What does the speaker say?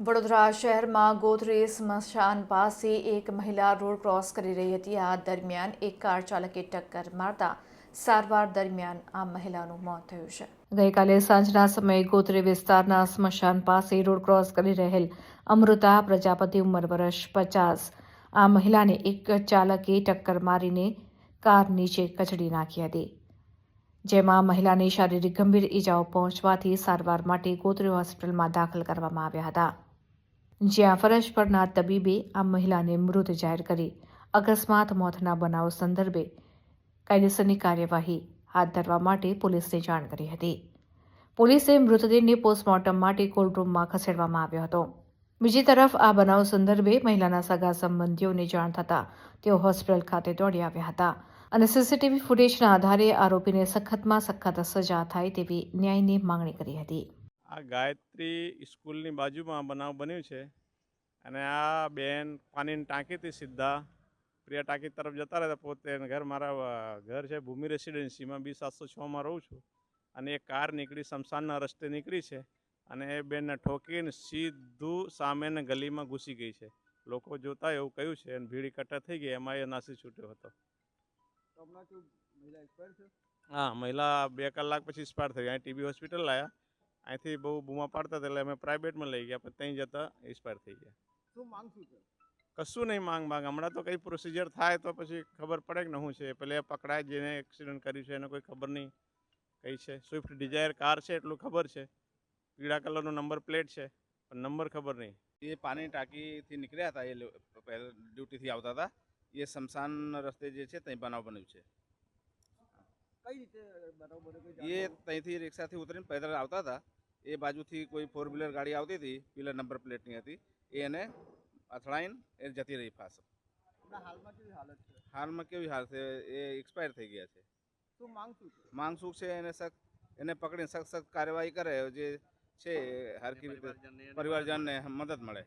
વડોદરા શહેરમાં ગોત્રી સ્મશાન પાસે એક મહિલા રોડ ક્રોસ કરી રહી હતી। આ દરમિયાન એક કાર ચાલકે ટક્કર મારતા સારવાર દરમિયાન આ મહિલાનું મોત થયું છે। ગઈકાલે સાંજના સમયે ગોત્રી વિસ્તારના સ્મશાન પાસે રોડ ક્રોસ કરી રહેલ અમૃતા પ્રજાપતિ ઉંમર વર્ષ 50 આ મહિલાને એક ચાલકે ટક્કર મારીને કાર નીચે કચડી નાખી હતી, જેમાં મહિલાને શારીરિક ગંભીર ઇજાઓ પહોંચવાથી સારવાર માટે ગોત્રી હોસ્પિટલમાં દાખલ કરવામાં આવ્યા હતા, જ્યાં ફરજ પરના તબીબે આ મહિલાને મૃત જાહેર કરી અકસ્માત મોતના બનાવ સંદર્ભે કાયદેસરની કાર્યવાહી હાથ ધરવા માટે પોલીસને જાણ કરી હતી। પોલીસે મૃતદેહને પોસ્ટમોર્ટમ માટે કોલ્ડ રૂમમાં ખસેડવામાં આવ્યો હતો। બીજી તરફ આ બનાવ સંદર્ભે મહિલાના સગા સંબંધીઓને જાણ થતાં તેઓ હોસ્પિટલ ખાતે દોડી આવ્યા હતા અને સીસીટીવી ફૂટેજના આધારે આરોપીને સખતમાં સખત સજા થાય તેવી ન્યાયની માંગણી કરી હતી। આ ગાયત્રી સ્કૂલની બાજુમાં બનાવ બન્યું છે અને આ બેન પાણીની ટાંકીથી સીધા પ્રિયા ટાંકી તરફ જતા રહેતા। પોતે ઘર મારા ઘર છે ભૂમિ રેસિડેન્સીમાં B706માં રહું છું અને એ કાર નીકળી શમશાનના રસ્તે નીકળી છે અને એ બેનને ઠોકીને સીધું સામેને ગલીમાં ઘૂસી ગઈ છે। લોકો જોતા એવું કહ્યું છે અને ભીડ એકઠા થઈ ગઈ, એમાં એ નાસી છૂટ્યો હતો। હા, મહિલા 2 કલાક પછી એક્સપાયર થઈ, અહીં TB હોસ્પિટલ લાયા। અહીંથી બહુ બૂમા પાડતા હતા એટલે અમે પ્રાઇવેટમાં લઈ ગયા, પણ ત્યાં જતાં એક્સપાયર થઈ ગયા। શું માંગ શું છે? કશું નહીં માંગ હમણાં તો કંઈ પ્રોસિજર થાય તો પછી ખબર પડે કે શું છે। પેલે પકડાય જેને એક્સિડન્ટ કર્યું છે એને કોઈ ખબર નહીં કઈ છે। સ્વિફ્ટ ડિઝાયર કાર છે એટલું ખબર છે, પીળા કલરનો નંબર પ્લેટ છે પણ નંબર ખબર નહીં। એ પાણી ટાંકીથી નીકળ્યા હતા, એ ડ્યુટીથી આવતા હતા, એ શમશાન રસ્તે જે છે ત્યાં બનાવ બન્યું છે। કઈ રીતે બનાવ બન્યો? એ ત્યાંથી રિક્ષાથી ઉતરીને પેદલ આવતા હતા, એ બાજુથી કોઈ 4 વ્હીલર ગાડી આવતી હતી, પીળા નંબર પ્લેટની હતી, એને અથડાઈને એ જતી રહી ફાસ્ટ। હાલમાં કેવી હાલત છે? હાલમાં કેવી હાલત છે? એ એક્સપાયર થઈ ગયા છે। શું માંગ શું છે? માંગ શું છે? એને પકડીને સખત કાર્યવાહી કરે, જે છે હરકી રીતે પરિવારજનને મદદ મળે।